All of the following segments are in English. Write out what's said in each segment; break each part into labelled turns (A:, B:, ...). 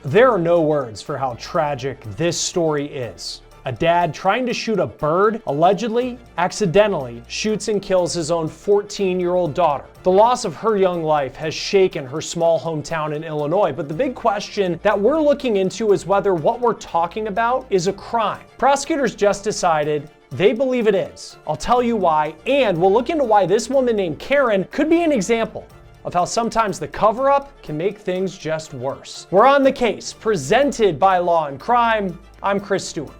A: There are no words for how tragic this story is. A dad trying to shoot a bird, allegedly, accidentally shoots and kills his own 14-year-old daughter. The loss of her young life has shaken her small hometown in Illinois, but the big question that we're looking into is whether what we're talking about is a crime. Prosecutors just decided they believe it is. I'll tell you why, and we'll look into why this woman named Karen could be an example of how sometimes the cover-up can make things just worse. We're on the case, presented by Law&Crime. I'm Chris Stewart.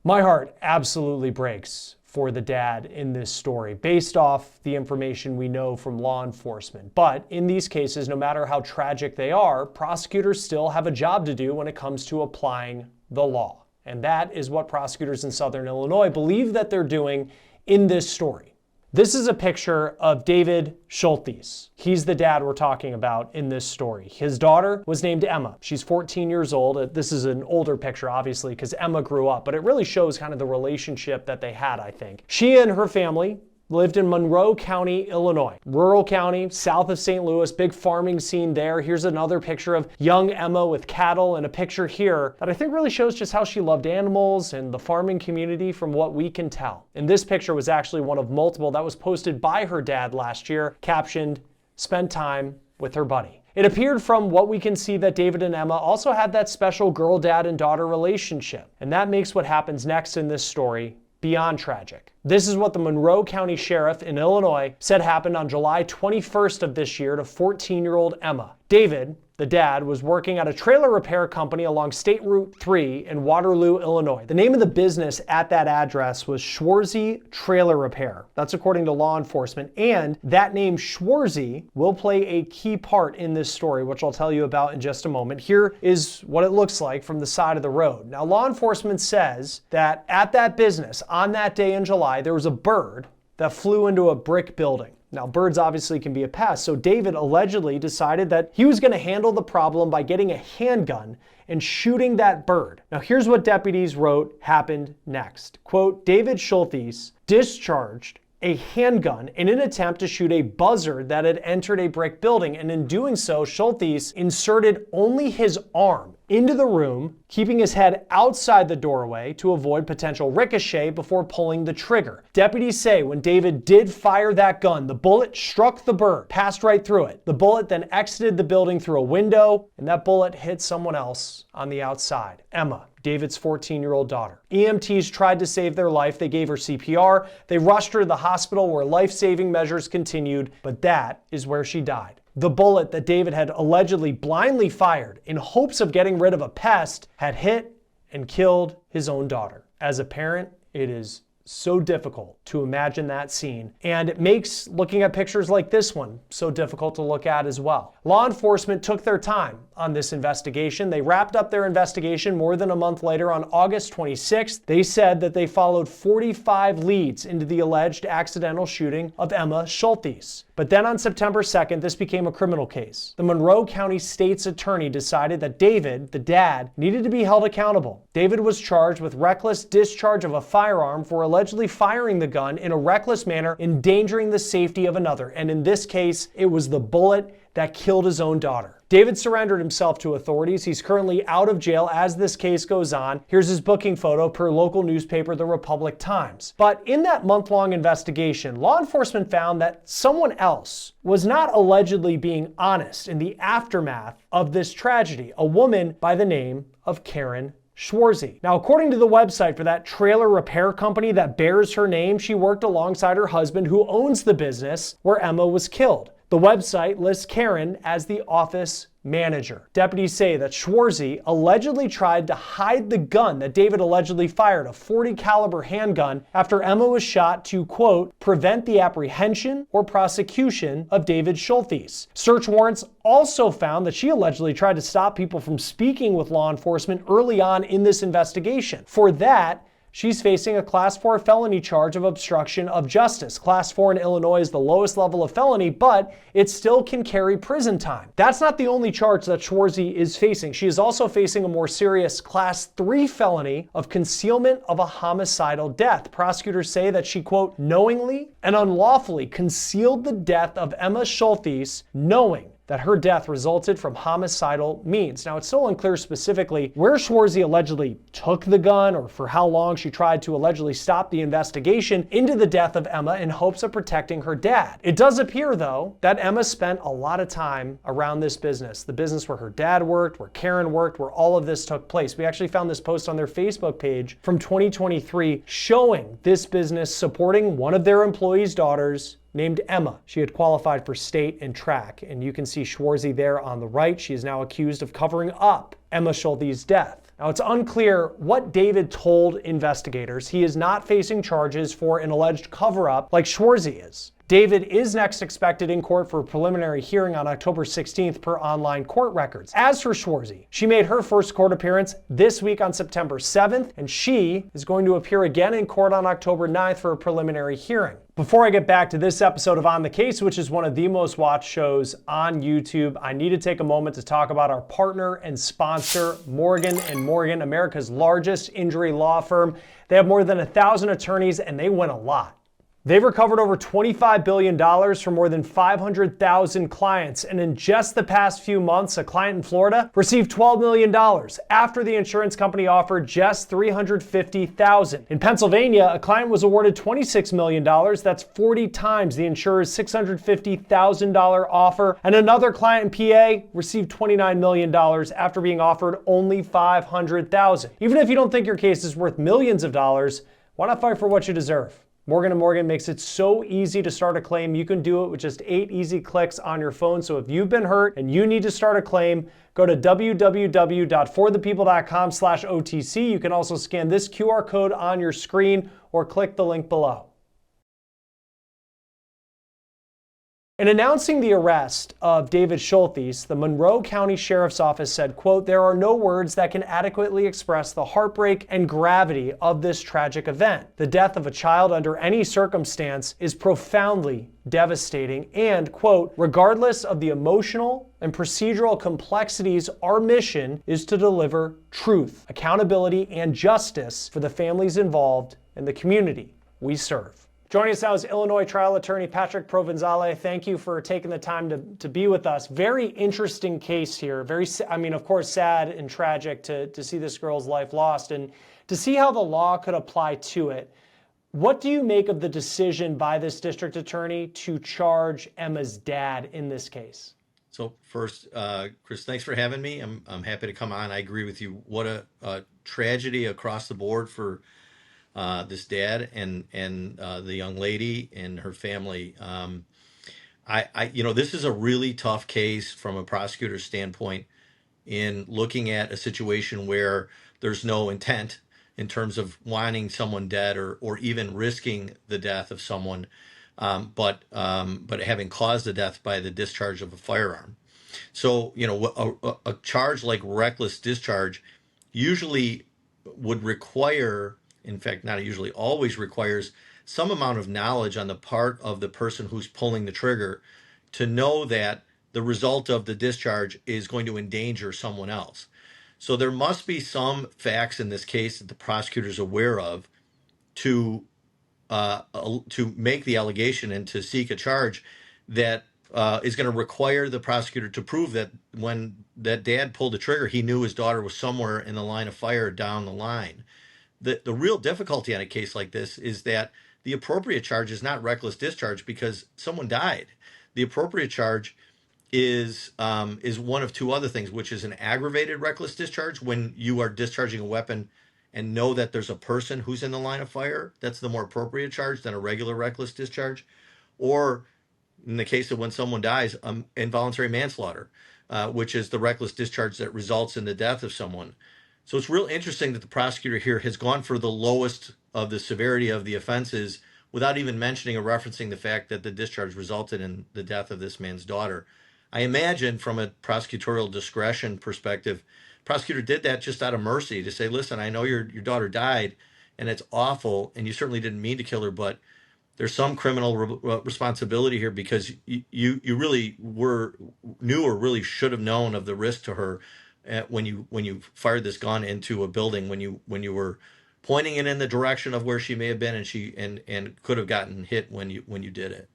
A: My heart absolutely breaks for the dad in this story, based off the information we know from law enforcement. But in these cases, no matter how tragic they are, prosecutors still have a job to do when it comes to applying the law. And that is what prosecutors in Southern Illinois believe that they're doing in this story. This is a picture of David Schultheis. He's the dad we're talking about in this story. His daughter was named Emma. She's 14 years old. This is an older picture, obviously, because Emma grew up, but it really shows kind of the relationship that they had, I think. She and her family lived in Monroe County, Illinois. Rural county, south of St. Louis, big farming scene there. Here's another picture of young Emma with cattle, and a picture here that I think really shows just how she loved animals and the farming community from what we can tell. And this picture was actually one of multiple that was posted by her dad last year, captioned, "Spent time with her buddy." It appeared from what we can see that David and Emma also had that special girl dad and daughter relationship. And that makes what happens next in this story beyond tragic. This is what the Monroe County Sheriff in Illinois said happened on July 21st of this year to 14-year-old Emma. David, the dad, was working at a trailer repair company along State Route 3 in Waterloo, Illinois. The name of the business at that address was Schwarze Trailer Repair. That's according to law enforcement. And that name Schwarze will play a key part in this story, which I'll tell you about in just a moment. Here is what it looks like from the side of the road. Now, law enforcement says that at that business, on that day in July, there was a bird that flew into a brick building. Now, birds obviously can be a pest, so David allegedly decided that he was going to handle the problem by getting a handgun and shooting that bird. Now, here's what deputies wrote happened next. Quote, David Schultheis discharged a handgun in an attempt to shoot a buzzard that had entered a brick building, and in doing so, Schultheis inserted only his arm into the room, keeping his head outside the doorway to avoid potential ricochet before pulling the trigger. Deputies say when David did fire that gun, the bullet struck the bird, passed right through it. The bullet then exited the building through a window, and that bullet hit someone else on the outside, Emma, David's 14-year-old daughter. EMTs tried to save their life. They gave her CPR. They rushed her to the hospital where life-saving measures continued, but that is where she died. The bullet that David had allegedly blindly fired in hopes of getting rid of a pest had hit and killed his own daughter. As a parent, it is so difficult to imagine that scene, and it makes looking at pictures like this one so difficult to look at as well. Law enforcement took their time on this investigation. They wrapped up their investigation more than a month later on August 26th. They said that they followed 45 leads into the alleged accidental shooting of Emma Schultheis. But then on September 2nd, this became a criminal case. The Monroe County State's attorney decided that David, the dad, needed to be held accountable. David was charged with reckless discharge of a firearm for allegedly firing the gun in a reckless manner, endangering the safety of another. And in this case, it was the bullet that killed his own daughter. David surrendered himself to authorities. He's currently out of jail as this case goes on. Here's his booking photo per local newspaper, the Republic Times. But in that month-long investigation, law enforcement found that someone else was not allegedly being honest in the aftermath of this tragedy, a woman by the name of Karen Schwarze. Now, according to the website for that trailer repair company that bears her name, she worked alongside her husband who owns the business where Emma was killed. The website lists Karen as the office manager. Deputies say that Schwarze allegedly tried to hide the gun that David allegedly fired, a .40 caliber handgun, after Emma was shot to, quote, prevent the apprehension or prosecution of David Schultheis. Search warrants also found that she allegedly tried to stop people from speaking with law enforcement early on in this investigation. For that, She's facing a Class 4 felony charge of obstruction of justice. Class 4 in Illinois is the lowest level of felony, but it still can carry prison time. That's not the only charge that Schwarze is facing. She is also facing a more serious Class 3 felony of concealment of a homicidal death. Prosecutors say that she, quote, knowingly and unlawfully concealed the death of Emma Schultheis, knowing that her death resulted from homicidal means. Now, it's still unclear specifically where Schwarze allegedly took the gun or for how long she tried to allegedly stop the investigation into the death of Emma in hopes of protecting her dad. It does appear, though, that Emma spent a lot of time around this business, the business where her dad worked, where Karen worked, where all of this took place. We actually found this post on their Facebook page from 2023 showing this business supporting one of their employees' daughters named Emma. She had qualified for state and track, and you can see Schwarze there on the right. She is now accused of covering up Emma Schultheis' death. Now, it's unclear what David told investigators. He is not facing charges for an alleged cover-up like Schwarze is. David is next expected in court for a preliminary hearing on October 16th per online court records. As for Schwarze, she made her first court appearance this week on September 7th, and she is going to appear again in court on October 9th for a preliminary hearing. Before I get back to this episode of On the Case, which is one of the most watched shows on YouTube, I need to take a moment to talk about our partner and sponsor, Morgan & Morgan, America's largest injury law firm. They have more than 1,000 attorneys, and they win a lot. They've recovered over $25 billion from more than 500,000 clients, and in just the past few months, a client in Florida received $12 million after the insurance company offered just $350,000. In Pennsylvania, a client was awarded $26 million. That's 40 times the insurer's $650,000 offer, and another client in PA received $29 million after being offered only $500,000. Even if you don't think your case is worth millions of dollars, why not fight for what you deserve? Morgan & Morgan makes it so easy to start a claim. You can do it with just 8 easy clicks on your phone. So if you've been hurt and you need to start a claim, go to www.forthepeople.com/OTC. You can also scan this QR code on your screen or click the link below. In announcing the arrest of David Schultheis, the Monroe County Sheriff's Office said, quote, there are no words that can adequately express the heartbreak and gravity of this tragic event. The death of a child under any circumstance is profoundly devastating and, quote, regardless of the emotional and procedural complexities, our mission is to deliver truth, accountability, and justice for the families involved and the community we serve. Joining us now is Illinois trial attorney Patrick Provenzale. Thank you for taking the time to be with us. Very interesting case here. Of course, sad and tragic to see this girl's life lost and to see how the law could apply to it. What do you make of the decision by this district attorney to charge Emma's dad in this case?
B: So first, Chris, thanks for having me. I'm happy to come on. I agree with you. What a tragedy across the board for this dad and the young lady and her family. This is a really tough case from a prosecutor's standpoint in looking at a situation where there's no intent in terms of wanting someone dead or even risking the death of someone, but having caused the death by the discharge of a firearm. So, a charge like reckless discharge usually would require, in fact, not usually, always requires some amount of knowledge on the part of the person who's pulling the trigger to know that the result of the discharge is going to endanger someone else. So there must be some facts in this case that the prosecutor is aware of to make the allegation and to seek a charge that is going to require the prosecutor to prove that when that dad pulled the trigger, he knew his daughter was somewhere in the line of fire down the line. The real difficulty on a case like this is that the appropriate charge is not reckless discharge because someone died. The appropriate charge is one of two other things, which is an aggravated reckless discharge when you are discharging a weapon and know that there's a person who's in the line of fire. That's the more appropriate charge than a regular reckless discharge. Or in the case of when someone dies, involuntary manslaughter, which is the reckless discharge that results in the death of someone. So it's real interesting that the prosecutor here has gone for the lowest of the severity of the offenses without even mentioning or referencing the fact that the discharge resulted in the death of this man's daughter. I imagine from a prosecutorial discretion perspective, prosecutor did that just out of mercy to say, listen, I know your daughter died and it's awful, and you certainly didn't mean to kill her, but there's some criminal responsibility here, because you really knew or really should have known of the risk to her when you fired this gun into a building, when you were pointing it in the direction of where she may have been, and she and could have gotten hit when you did it.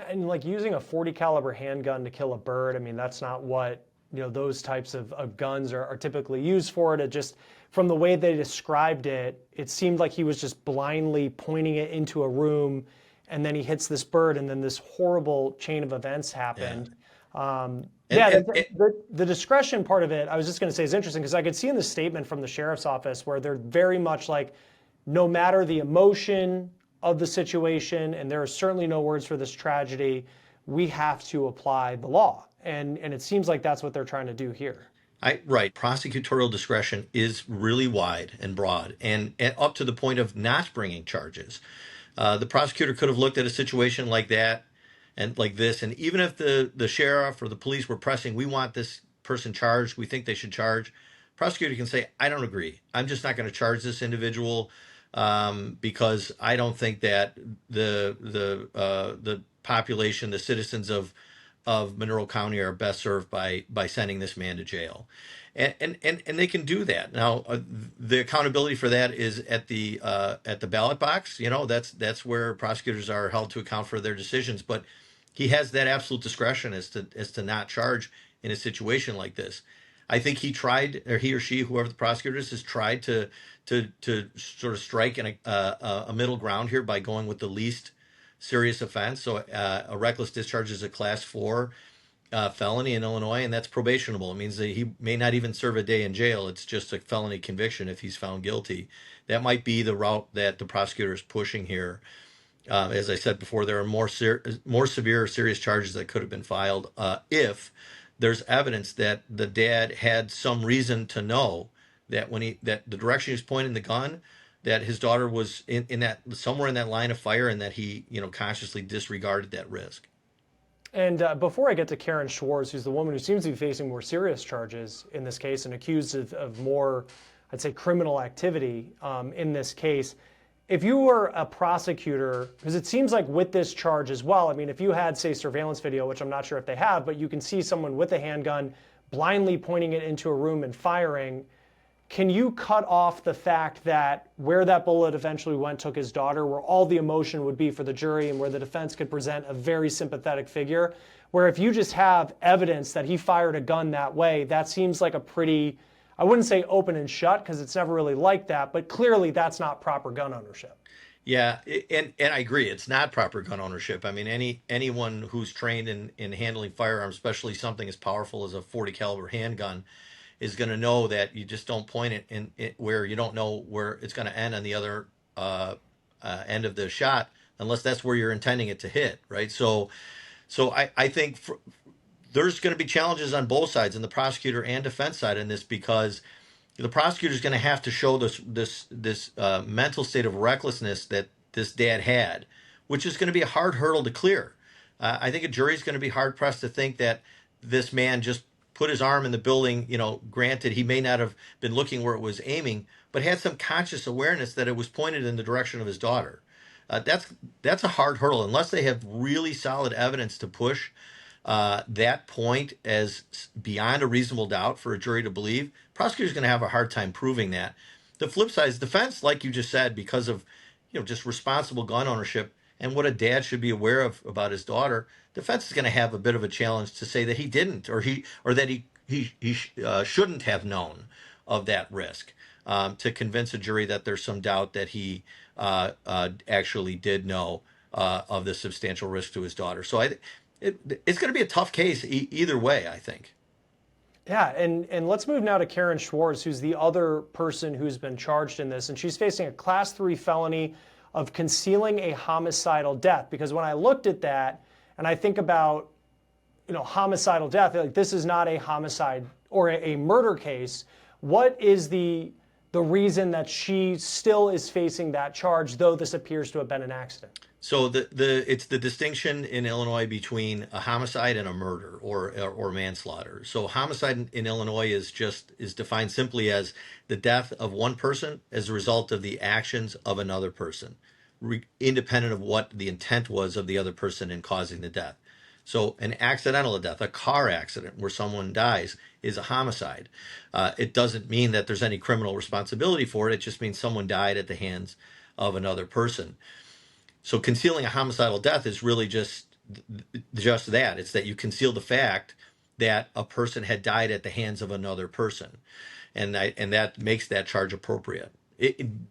A: And like using a 40 caliber handgun to kill a bird, I mean, that's not what, those types of guns are typically used for. It just, from the way they described it, it seemed like he was just blindly pointing it into a room, and then he hits this bird, and then this horrible chain of events happened. The discretion part of it, I was just going to say, is interesting, because I could see in the statement from the sheriff's office where they're very much like, no matter the emotion of the situation, and there are certainly no words for this tragedy, we have to apply the law. And it seems like that's what they're trying to do here.
B: Right. Prosecutorial discretion is really wide and broad, and up to the point of not bringing charges. The prosecutor could have looked at a situation like that and like this, and even if the sheriff or the police were pressing, we want this person charged, we think they should charge, prosecutor can say, I don't agree. I'm just not going to charge this individual because I don't think that the population, the citizens of Monroe County are best served by sending this man to jail. And they can do that. Now, the accountability for that is at the ballot box. That's where prosecutors are held to account for their decisions. But he has that absolute discretion as to not charge in a situation like this. I think he tried, or he or she, whoever the prosecutor is, has tried to sort of strike a middle ground here by going with the least serious offense. So a reckless discharge is a class 4 felony in Illinois, and that's probationable. It means that he may not even serve a day in jail. It's just a felony conviction if he's found guilty. That might be the route that the prosecutor is pushing here. As I said before, there are more severe serious charges that could have been filed if there's evidence that the dad had some reason to know that that the direction he was pointing the gun, that his daughter was in that somewhere in that line of fire, and that he consciously disregarded that risk.
A: And before I get to Karen Schwarze, who's the woman who seems to be facing more serious charges in this case and accused of more, I'd say, criminal activity in this case, if you were a prosecutor, because it seems like with this charge as well, I mean, if you had, say, surveillance video, which I'm not sure if they have, but you can see someone with a handgun blindly pointing it into a room and firing, can you cut off the fact that where that bullet eventually went took his daughter, where all the emotion would be for the jury and where the defense could present a very sympathetic figure, where if you just have evidence that he fired a gun that way, that seems like a pretty, I wouldn't say open and shut, because it's never really like that, but clearly that's not proper gun ownership.
B: Yeah, and I agree, it's not proper gun ownership. I mean, anyone who's trained in handling firearms, especially something as powerful as a 40 caliber handgun, is going to know that you just don't point it in where you don't know where it's going to end on the other end of the shot, unless that's where you're intending it to hit, right? So I think there's going to be challenges on both sides, in the prosecutor and defense side, in this, because the prosecutor is going to have to show this mental state of recklessness that this dad had, which is going to be a hard hurdle to clear. I think a jury is going to be hard pressed to think that this man just put his arm in the building. Granted, he may not have been looking where it was aiming, but had some conscious awareness that it was pointed in the direction of his daughter. That's a hard hurdle, unless they have really solid evidence to push that point as beyond a reasonable doubt for a jury to believe. Prosecutor's going to have a hard time proving that. The flip side is defense, like you just said, because of just responsible gun ownership and what a dad should be aware of about his daughter. Defense is going to have a bit of a challenge to say that he didn't, or that he shouldn't have known of that risk, to convince a jury that there's some doubt that he actually did know of the substantial risk to his daughter. So it's going to be a tough case either way, I think.
A: Yeah, and let's move now to Karen Schwarze, who's the other person who's been charged in this, and she's facing a class 3 felony of concealing a homicidal death. Because when I looked at that, and I think about, homicidal death, like, this is not a homicide or a murder case. What is the reason that she still is facing that charge, though this appears to have been an accident?
B: So it's the distinction in Illinois between a homicide and a murder or manslaughter. So homicide in Illinois is defined simply as the death of one person as a result of the actions of another person, independent of what the intent was of the other person in causing the death. So an accidental death, a car accident where someone dies, is a homicide. It doesn't mean that there's any criminal responsibility for it. It just means someone died at the hands of another person. So concealing a homicidal death is really just that. It's that you conceal the fact that a person had died at the hands of another person, and that makes that charge appropriate.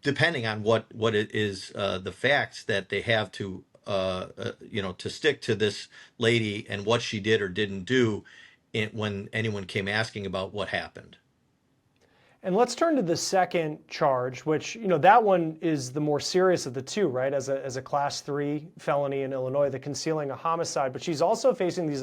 B: Depending on what it is, the facts that they have to to stick to this lady and what she did or didn't do, when anyone came asking about what happened.
A: And let's turn to the second charge, which, that one is the more serious of the two, right? As a class 3 felony in Illinois, the concealing a homicide. But she's also facing an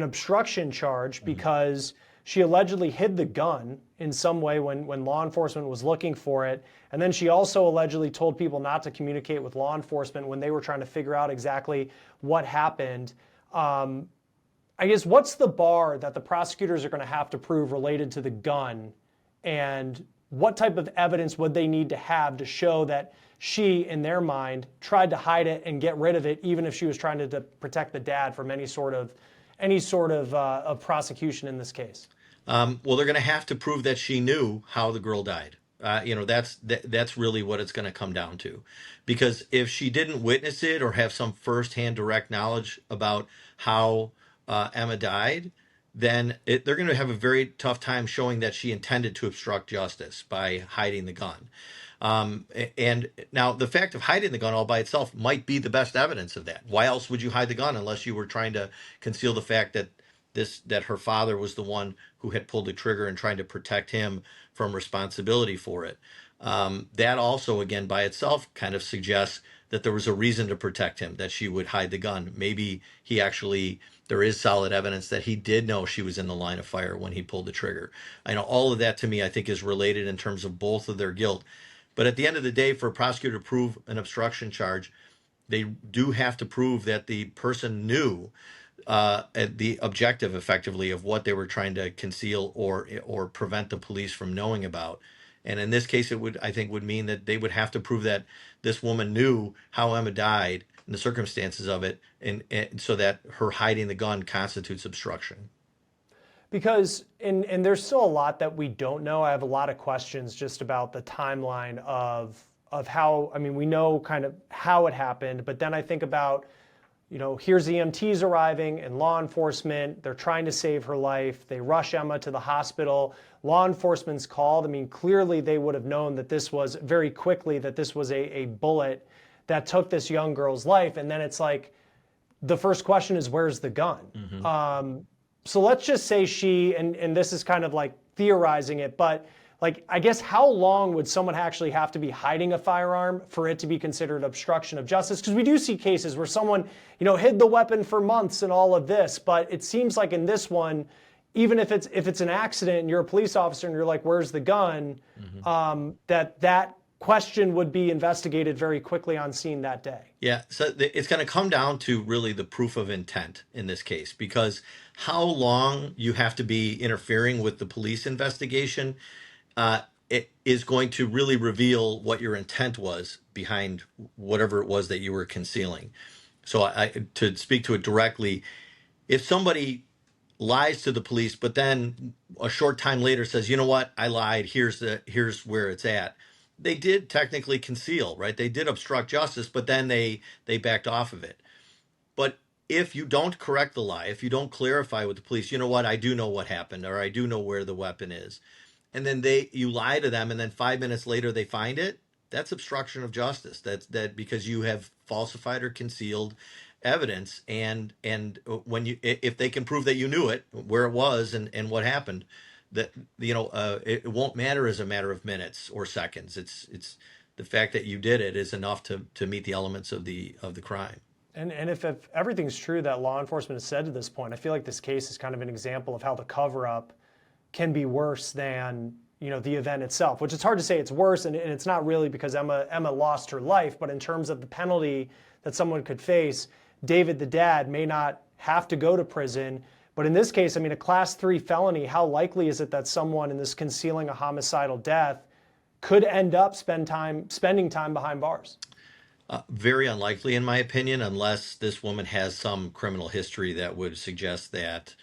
A: obstruction charge because she allegedly hid the gun in some way when law enforcement was looking for it. And then she also allegedly told people not to communicate with law enforcement when they were trying to figure out exactly what happened. I guess, what's the bar that the prosecutors are going to have to prove related to the gun, and what type of evidence would they need to have to show that she, in their mind, tried to hide it and get rid of it, even if she was trying to protect the dad from any sort of prosecution in this case?
B: Well, they're going to have to prove that she knew how the girl died. That's really what it's going to come down to, because if she didn't witness it or have some firsthand direct knowledge about how Emma died, then they're going to have a very tough time showing that she intended to obstruct justice by hiding the gun. And now the fact of hiding the gun all by itself might be the best evidence of that. Why else would you hide the gun unless you were trying to conceal the fact that her father was the one who had pulled the trigger and trying to protect him from responsibility for it? That also, again, by itself kind of suggests that there was a reason to protect him, that she would hide the gun. Maybe there is solid evidence that he did know she was in the line of fire when he pulled the trigger. I know all of that, to me, I think is related in terms of both of their guilt. But at the end of the day, for a prosecutor to prove an obstruction charge, they do have to prove that the person knew the objective, effectively, of what they were trying to conceal or prevent the police from knowing about. And in this case, I think would mean that they would have to prove that this woman knew how Emma died and the circumstances of it, and so that her hiding the gun constitutes obstruction.
A: Because, and there's still a lot that we don't know. I have a lot of questions just about the timeline of how, we know kind of how it happened, but then I think about, here's EMTs arriving and law enforcement. They're trying to save her life. They rush Emma to the hospital. Law enforcement's called. Clearly they would have known that this was very quickly, that this was a bullet that took this young girl's life. And then it's like, the first question is, where's the gun? Mm-hmm. So let's just say she, and this is kind of like theorizing it, but I guess how long would someone actually have to be hiding a firearm for it to be considered obstruction of justice? Because we do see cases where someone, hid the weapon for months and all of this, but it seems like in this one, even if it's an accident and you're a police officer and you're like, where's the gun? Mm-hmm. That question would be investigated very quickly on scene that day.
B: Yeah, so it's going to come down to really the proof of intent in this case, because how long you have to be interfering with the police investigation, it is going to really reveal what your intent was behind whatever it was that you were concealing. So to speak to it directly, if somebody lies to the police, but then a short time later says, you know what, I lied, here's where it's at. They did technically conceal, right? They did obstruct justice, but then they backed off of it. But if you don't correct the lie, if you don't clarify with the police, you know what, I do know what happened, or I do know where the weapon is, and then you lie to them, and then 5 minutes later they find it, that's obstruction of justice. That's because you have falsified or concealed evidence, and if they can prove that you knew it, where it was, and what happened, that it won't matter as a matter of minutes or seconds. It's the fact that you did it is enough to meet the elements of the crime.
A: And if everything's true that law enforcement has said to this point, I feel like this case is kind of an example of how the cover-up can be worse than the event itself, which it's hard to say it's worse, and it's not really because Emma lost her life, but in terms of the penalty that someone could face, David, the dad, may not have to go to prison. But in this case, I mean, a class 3 felony, how likely is it that someone in this concealing a homicidal death could end up spending time behind bars?
B: Very unlikely, in my opinion, unless this woman has some criminal history that would suggest that,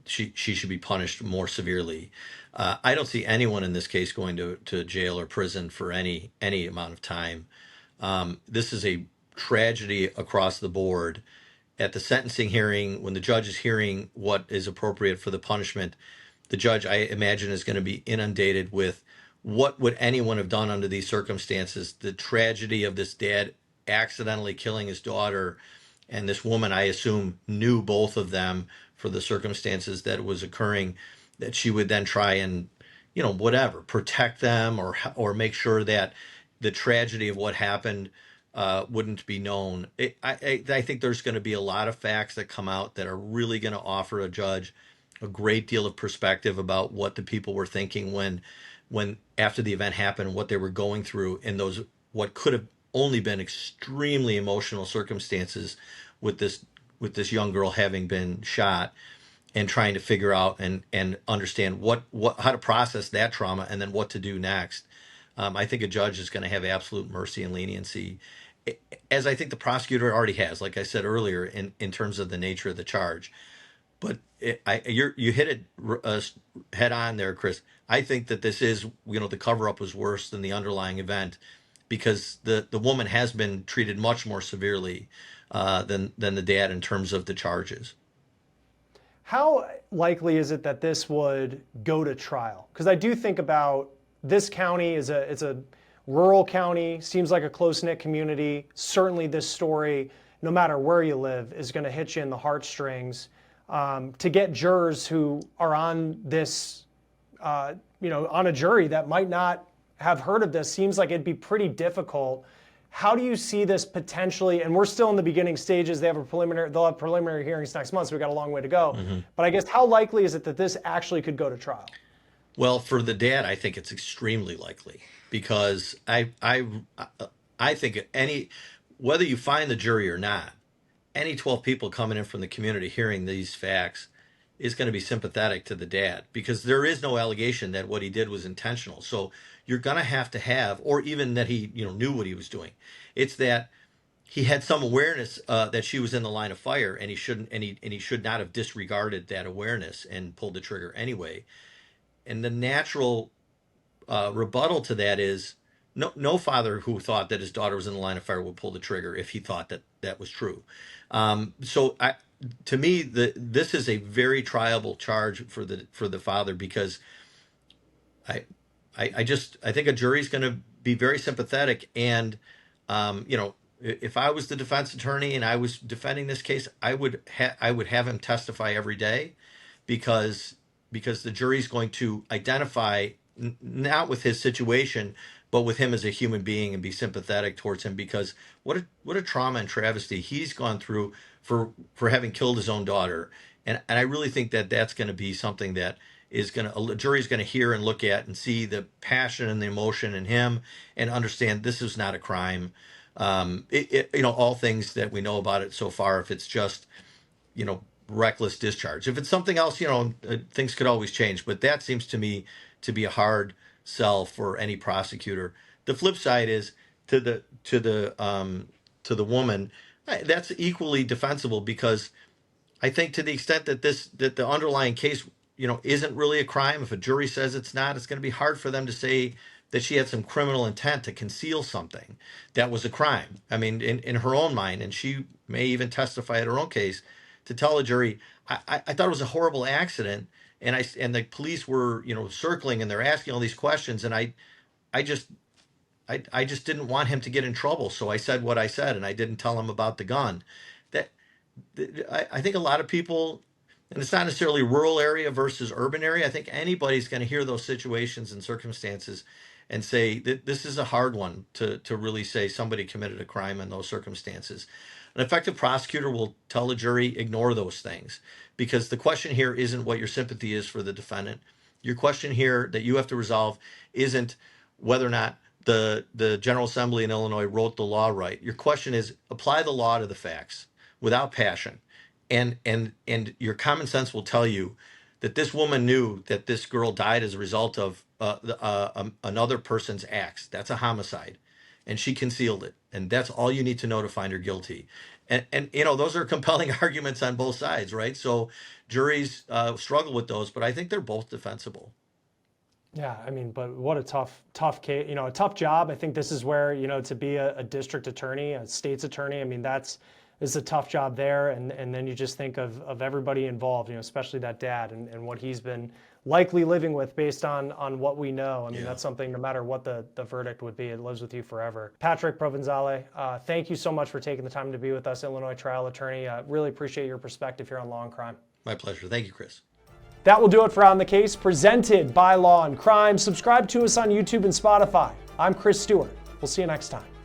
B: she should be punished more severely. I don't see anyone in this case going to jail or prison for any amount of time. This is a tragedy across the board. At the sentencing hearing, when the judge is hearing what is appropriate for the punishment, the judge, I imagine, is going to be inundated with what would anyone have done under these circumstances. The tragedy of this dad accidentally killing his daughter, and this woman, I assume, knew both of them for the circumstances that was occurring, that she would then try and, whatever, protect them or make sure that the tragedy of what happened wouldn't be known. I think there's going to be a lot of facts that come out that are really going to offer a judge a great deal of perspective about what the people were thinking when after the event happened, what they were going through in those what could have only been extremely emotional circumstances with this young girl having been shot, and trying to figure out and understand what how to process that trauma and then what to do next. I think a judge is going to have absolute mercy and leniency, as I think the prosecutor already has, like I said earlier, in terms of the nature of the charge. But you hit it head on there, Chris. I think that this is, the cover up was worse than the underlying event, because the woman has been treated much more severely than the dad in terms of the charges.
A: How likely is it that this would go to trial? Because I do think about this county it's a rural county, seems like a close-knit community. Certainly this story, no matter where you live, is going to hit you in the heartstrings. To get jurors who are on this, on a jury that might not have heard of this, seems like it'd be pretty difficult. How do you see this potentially? And we're still in the beginning stages. They'll have preliminary hearings next month, so we've got a long way to go. Mm-hmm. But I guess how likely is it that this actually could go to trial?
B: Well, for the dad, I think it's extremely likely, because I think whether you find the jury or not, any 12 people coming in from the community hearing these facts is going to be sympathetic to the dad, because there is no allegation that what he did was intentional. So you're going to have, or even that he, knew what he was doing. It's that he had some awareness that she was in the line of fire, and he should not have disregarded that awareness and pulled the trigger anyway. And the natural rebuttal to that is no father who thought that his daughter was in the line of fire would pull the trigger if he thought that was true. To me, this is a very triable charge for the father, because I think a jury's going to be very sympathetic. And if I was the defense attorney and I was defending this case, I would have him testify every day, because the jury's going to identify not with his situation, but with him as a human being, and be sympathetic towards him, because what a trauma and travesty he's gone through for having killed his own daughter. And I really think that that's going to be something that a jury's going to hear and look at and see the passion and the emotion in him, and understand this is not a crime. All things that we know about it so far, if it's just, reckless discharge. If it's something else, things could always change, but that seems to me to be a hard sell for any prosecutor. The flip side is to the woman, that's equally defensible, because I think to the extent that the underlying case, isn't really a crime, if a jury says it's not, it's going to be hard for them to say that she had some criminal intent to conceal something that was a crime. I mean, in her own mind, and she may even testify at her own case, to tell a jury, I thought it was a horrible accident, and the police were, circling, and they're asking all these questions, and I just didn't want him to get in trouble, so I said what I said, and I didn't tell him about the gun. I think a lot of people, and it's not necessarily rural area versus urban area, I think anybody's going to hear those situations and circumstances and say that this is a hard one to really say somebody committed a crime in those circumstances. An effective prosecutor will tell the jury, ignore those things, because the question here isn't what your sympathy is for the defendant. Your question here that you have to resolve isn't whether or not the General Assembly in Illinois wrote the law right. Your question is apply the law to the facts without passion. And your common sense will tell you that this woman knew that this girl died as a result of another person's acts. That's a homicide. And she concealed it. And that's all you need to know to find her guilty. And you know, those are compelling arguments on both sides, right? So juries struggle with those, but I think they're both defensible.
A: Yeah, I mean, but what a tough case, a tough job. I think this is where, to be a district attorney, a state's attorney, I mean, it's a tough job there. And then you just think of everybody involved, especially that dad and what he's been likely living with based on what we know. I mean, that's something, no matter what the verdict would be, it lives with you forever. Patrick Provenzale, thank you so much for taking the time to be with us, Illinois trial attorney. Really appreciate your perspective here on Law and Crime.
B: My pleasure. Thank you, Chris.
A: That will do it for On the Case, presented by Law and Crime. Subscribe to us on YouTube and Spotify. I'm Chris Stewart. We'll see you next time.